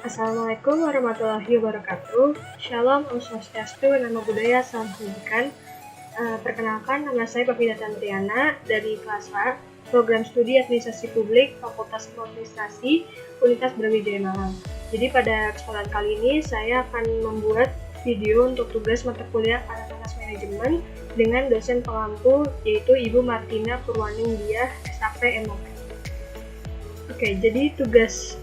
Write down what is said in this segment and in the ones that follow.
Assalamualaikum warahmatullahi wabarakatuh. Shalom, Om Swastiastu, Namo Buddhaya, Salam Kebajikan. Perkenalkan, nama saya Papina Tantriana dari kelas A, Program Studi Administrasi Publik, Fakultas Administrasi, Universitas Brawijaya Malang. Jadi pada kesempatan kali ini saya akan membuat video untuk tugas mata kuliah Fakultas Manajemen dengan dosen pengampu yaitu Ibu Martina Purwaningdiah, SAP MOP. Oke, jadi tugas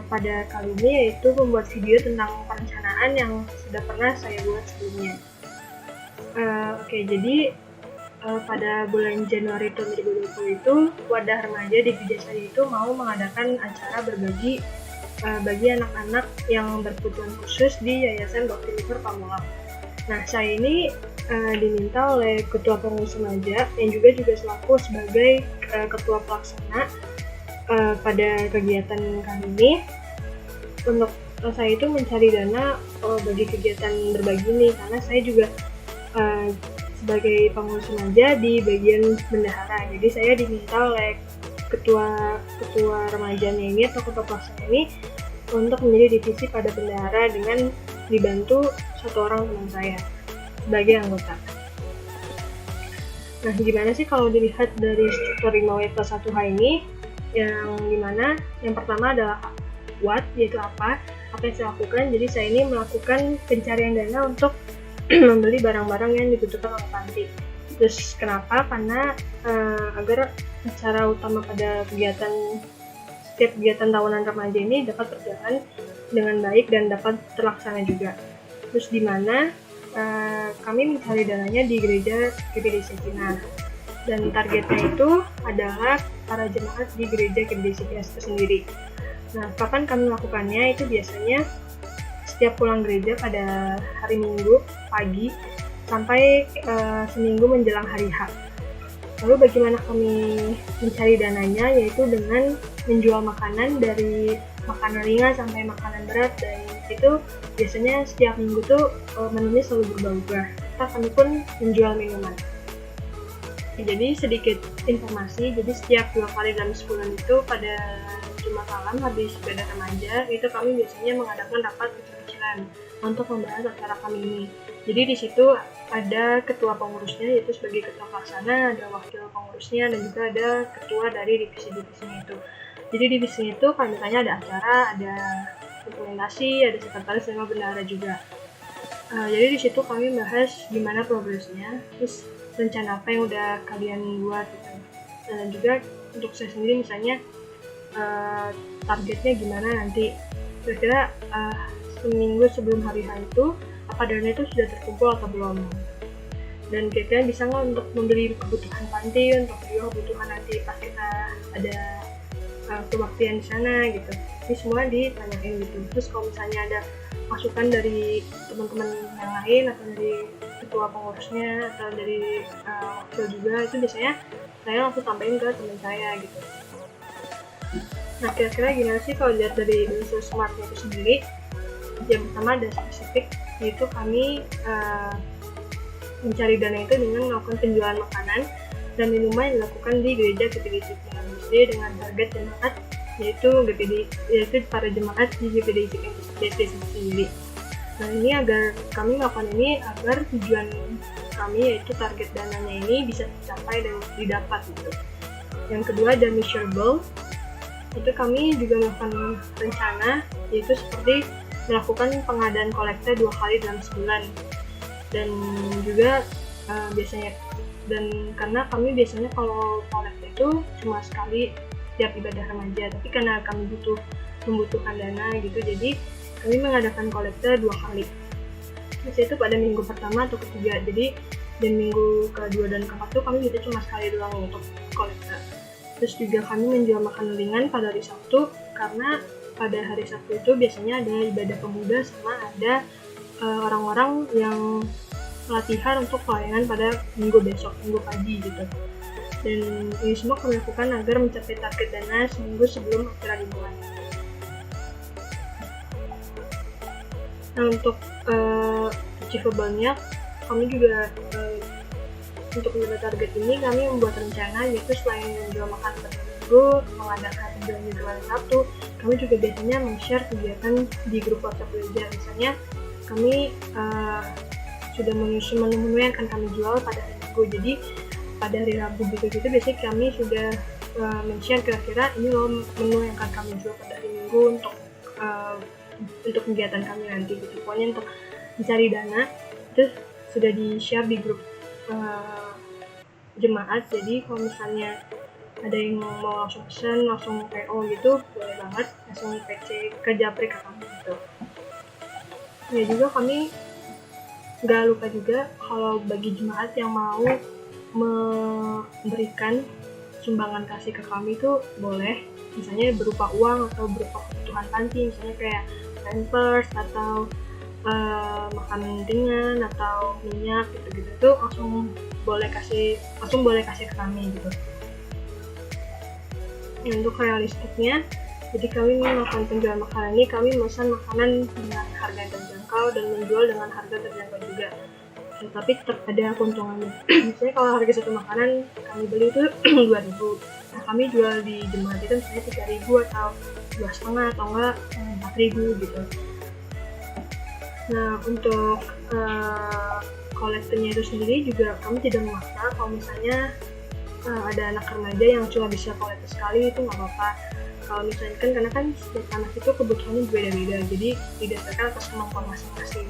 pada kali ini yaitu membuat video tentang perencanaan yang sudah pernah saya buat sebelumnya. Jadi pada bulan Januari tahun 2020 itu Wadah Remaja di gereja saya itu mau mengadakan acara berbagi bagi anak-anak yang berkebutuhan khusus di Yayasan Bakti Luhur Pamulang. Nah, saya ini diminta oleh Ketua Pengurus Remaja yang juga selaku sebagai Ketua Pelaksana pada kegiatan kali ini untuk saya itu mencari dana bagi kegiatan berbagi ini, karena saya juga sebagai pengurus remaja di bagian bendahara. Jadi saya diminta oleh ketua remajanya ini atau ketua pelaksana ini untuk menjadi divisi pada bendahara dengan dibantu satu orang teman saya sebagai anggota. Nah, gimana sih kalau dilihat dari struktur 5W plus 1H ini? Yang dimana yang pertama adalah what, yaitu apa yang saya lakukan. Jadi saya ini melakukan pencarian dana untuk membeli barang-barang yang dibutuhkan oleh panti. Terus kenapa? Karena agar acara utama pada setiap kegiatan tahunan remaja ini dapat berjalan dengan baik dan dapat terlaksana juga. Terus di mana kami mencari dananya di gereja GPD Sekina. Dan targetnya itu adalah para jemaat di gereja GPD Sekina itu sendiri. Nah, kapan kami melakukannya? Itu biasanya setiap pulang gereja pada hari Minggu pagi sampai seminggu menjelang hari H. Lalu bagaimana kami mencari dananya? Yaitu dengan menjual makanan dari makanan ringan sampai makanan berat, dan itu biasanya setiap minggu tuh menunya selalu berubah-ubah. Serta kami pun menjual minuman. Jadi sedikit informasi, jadi setiap 2 kali dalam sebulan itu pada Jumat malam habis ibadah remaja itu kami biasanya mengadakan rapat kecil-kecilan untuk membahas acara kami ini. Jadi di situ ada ketua pengurusnya yaitu sebagai ketua pelaksana, ada wakil pengurusnya, dan juga ada ketua dari divisi-divisinya itu. Jadi divisinya itu kalau misalnya ada acara, ada dokumentasi, ada sekretaris sama bendahara juga. Jadi di situ kami bahas gimana progresnya, terus rencana apa yang udah kalian buat gitu. Dan juga untuk saya sendiri misalnya targetnya gimana nanti, kira-kira seminggu sebelum hari H itu apa dana itu sudah terkumpul atau belum, dan kira-kira bisa nggak untuk membeli kebutuhan panti, untuk juga kebutuhan nanti pas kita ada kebaktian di sana gitu. Ini semua ditanyain gitu. Terus kalau misalnya ada masukan dari teman-teman yang lain atau dari ketua pengurusnya atau dari wakil juga, itu biasanya saya langsung sampaikan ke teman saya gitu. Nah, kira-kira gimana sih kalau lihat dari unsur smartnya itu sendiri? Yang pertama ada spesifik, yaitu kami mencari dana itu dengan melakukan penjualan makanan dan minuman yang dilakukan di gereja GPD Sekina dengan target jemaat yaitu para jemaat di GPD Sekina sendiri. Nah, ini kami melakukan ini agar tujuan kami yaitu target dananya ini bisa tercapai dan didapat gitu. Yang kedua ada measurable, itu kami juga melakukan rencana yaitu seperti melakukan pengadaan kolekte 2 kali dalam sebulan, dan juga biasanya, dan karena kami biasanya kalau kolekte itu cuma sekali tiap ibadah remaja, tapi karena kami membutuhkan dana gitu, jadi kami mengadakan kolekte 2 kali. Terus itu pada minggu pertama atau ketiga, jadi dan minggu kedua dan keempat tuh kami bisa cuma sekali doang untuk kolekte. Terus juga kami menjual makanan ringan pada hari Sabtu, karena pada hari Sabtu itu biasanya ada ibadah pemuda sama ada orang-orang yang latihan untuk pelayanan pada minggu besok, minggu pagi gitu. Dan ini semua kami lakukan agar mencapai target dana seminggu sebelum acara dimulai. Nah, untuk achievable-nya kami juga untuk mencapai target ini kami membuat rencana, yaitu selain menjual makanan per minggu, mengadakan penjualan minggu hari Sabtu, kami juga biasanya men-share kegiatan di grup WhatsApp belajar. Misalnya kami sudah menyusun menu-menu yang akan kami jual pada hari Minggu. Jadi pada hari Rabu gitu biasanya kami sudah men-share kira-kira ini loh menu yang akan kami jual pada hari Minggu untuk kegiatan kami nanti gitu. Pokoknya untuk mencari dana itu sudah di-share di grup jemaat. Jadi kalau misalnya ada yang mau langsung pesen, langsung PO gitu, boleh banget langsung PC ke Japri ke kami gitu. Ya juga kami nggak lupa juga kalau bagi jemaat yang mau memberikan sumbangan kasih ke kami itu boleh, misalnya berupa uang atau berupa kebutuhan panti, misalnya kayak pampers atau makanan ringan atau minyak gitu-gitu itu langsung boleh kasih ke kami gitu. Untuk realistiknya, jadi kami melakukan penjualan makanan ini, kami memesan makanan dengan harga yang terjangkau dan menjual dengan harga terjangkau juga. Tapi tetap ada keuntungannya. Misalnya kalau harga satu makanan kami beli itu 2.000, nah kami jual di jemaat itu misalnya 3.000 atau 2,5 atau enggak 4.000 gitu. Nah untuk kolektornya itu sendiri juga kami tidak memaksa. Kalau misalnya ada anak remaja yang cuma bisa kolektor sekali itu nggak apa-apa. Kalau misalnya karena kan setiap anak itu kebutuhannya beda-beda, jadi didasarkan atas kemampuan masing-masing.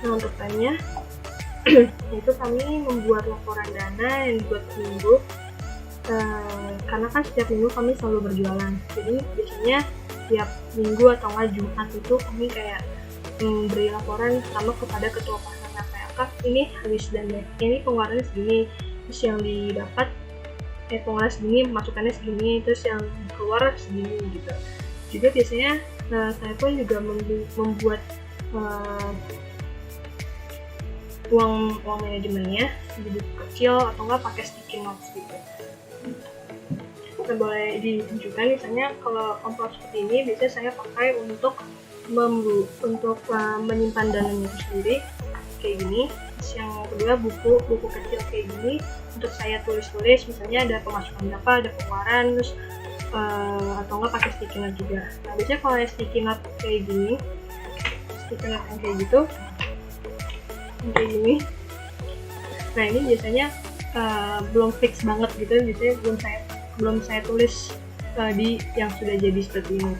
Nah untuk time-nya itu kami membuat laporan dana yang dibuat per minggu, karena kan setiap minggu kami selalu berjualan, jadi biasanya tiap minggu atau nggak Jumat itu kami kayak beri laporan pertama kepada ketua pasarnya, kayak Kak ini habis dana, ini pengeluarannya segini, terus yang didapat pengeluaran segini, masukannya segini, terus yang keluar segini gitu. Juga biasanya saya pun juga membuat uang manajemennya jadi kecil atau enggak pakai sticky notes gitu. Kita boleh ditunjukkan, misalnya kalau amplop seperti ini biasanya saya pakai untuk menyimpan dananya itu sendiri kayak gini. Terus yang kedua buku kecil kayak gini untuk saya tulis-tulis, misalnya ada pemasukan berapa, ada pengeluaran, terus atau enggak pakai sticky note juga. Nah biasanya kalau sticky note kayak gini, sticky note yang kayak gitu, kayak gini, nah ini biasanya belum fix banget gitu, biasanya belum saya tulis di yang sudah jadi seperti ini.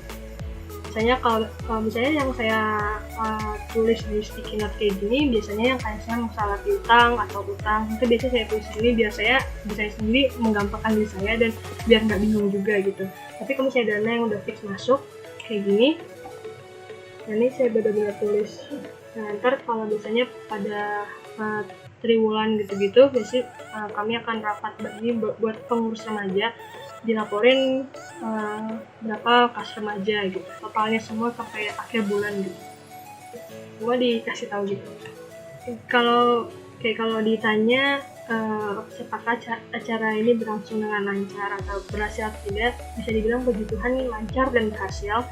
Misalnya kalau misalnya yang saya tulis di sticky note kayak gini, biasanya yang kayak saya masalah piutang atau utang, itu biasanya saya tulis sendiri biar saya bisa sendiri menggampangkan diri saya dan biar nggak bingung juga gitu. Tapi kalau misalnya dana yang udah fix masuk kayak gini, nah ini saya benar-benar tulis. Nah ntar kalau biasanya pada triwulan gitu-gitu, biasanya kami akan rapat bagi buat pengurus remaja, dilaporin berapa kas remaja gitu, totalnya semua sampai akhir bulan gitu, semua dikasih tahu gitu. Kalau ditanya apakah acara ini berlangsung dengan lancar atau berhasil atau tidak, bisa dibilang puji Tuhan lancar dan berhasil.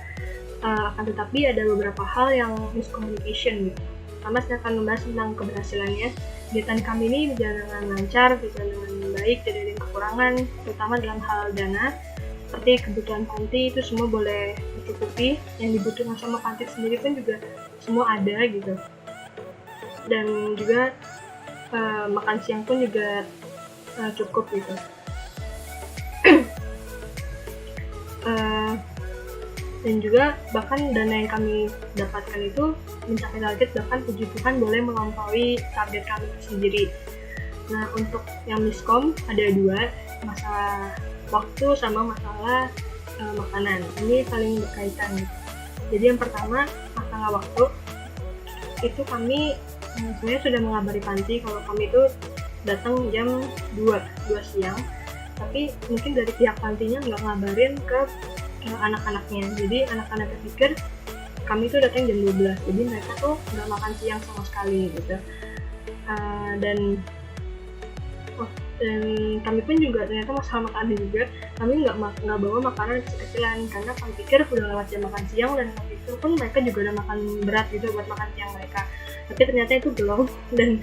Akan tetapi ada beberapa hal yang miscommunication gitu. Pertama saya akan membahas tentang keberhasilannya. Kegiatan kami ini berjalan dengan lancar, berjalan dengan baik, tidak ada kekurangan, terutama dalam hal dana. Seperti kebutuhan panti itu semua boleh dicukupi, yang dibutuhkan sama panti sendiri pun juga semua ada gitu. Dan juga makan siang pun juga cukup gitu. Dan juga bahkan dana yang kami dapatkan itu mencapai target, bahkan puji Tuhan boleh melampaui target kami sendiri. Nah untuk yang miskom ada dua, masalah waktu sama masalah makanan, ini saling berkaitan gitu. Jadi yang pertama masalah waktu, itu kami sebenarnya sudah mengabari panti kalau kami itu datang jam 2 siang, tapi mungkin dari pihak pantinya nggak ngabarin ke anak-anaknya, jadi anak-anaknya pikir kami tuh datang jam 12, jadi mereka tuh nggak makan siang sama sekali gitu. Dan kami pun juga ternyata masalah makanan juga, kami nggak bawa makanan kecil-kecilan karena kami pikir udah lewat jam makan siang, dan kami pikir pun mereka juga udah makan berat gitu buat makan siang mereka. tapi ternyata itu belum. Dan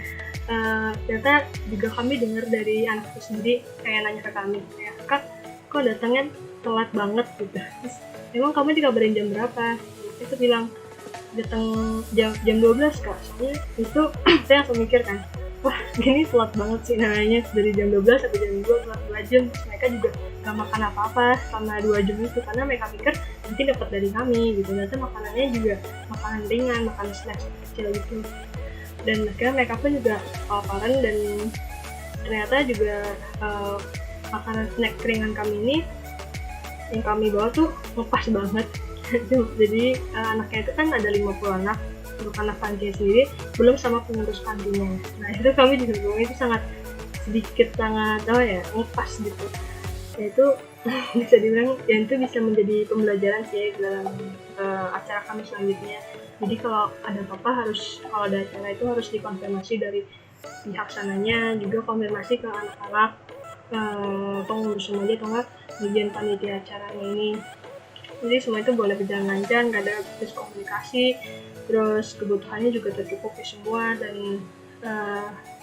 ternyata juga kami dengar dari anak itu sendiri kayak nanya ke kami, kayak kak kok datangnya telat banget gitu. Terus, emang kamu dikabarin jam berapa? Itu bilang datang jam 12 kak. Soalnya itu saya langsung mikir kan, wah gini telat banget sih namanya, dari jam 12 sampai jam 2 telat 2 jam. Terus mereka juga gak makan apa-apa selama 2 jam itu, karena mereka pikir mungkin dapat dari kami gitu. Ternyata makanannya juga makanan ringan, makanan snack kecil gitu. Dan akhirnya mereka pun juga kelaparan, dan ternyata juga makanan snack ringan kami ini yang kami bawa tuh ngepas banget. Jadi anaknya itu kan ada 50 anak untuk anak panti sendiri, belum sama pengurus pantinya. Nah itu kami juga bilang itu sangat sedikit, sangat ngepas gitu. Ya itu bisa dibilang ya itu bisa menjadi pembelajaran sih dalam acara kami selanjutnya. Jadi kalau ada apa-apa kalau ada acara itu harus dikonfirmasi dari pihak sananya, juga konfirmasi ke anak-anak pengurus remaja atau enggak bagian panitia acaranya ini. Jadi semua itu boleh berjalan lancar, gak ada miskomunikasi, terus kebutuhannya juga tercukupi semua, dan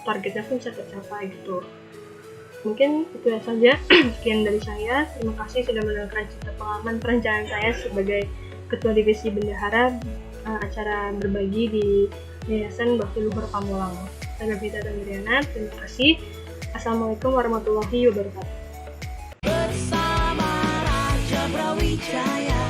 targetnya pun bisa tercapai gitu. Mungkin itu saja. Sekian dari saya. Terima kasih sudah mendengarkan cerita pengalaman perencanaan saya sebagai Ketua Divisi Bendahara acara berbagi di Yayasan Bakti Luhur Pamulang. Saya Gavita Tanggriana, terima kasih. Assalamualaikum warahmatullahi wabarakatuh. Bersama Raja Brawijaya.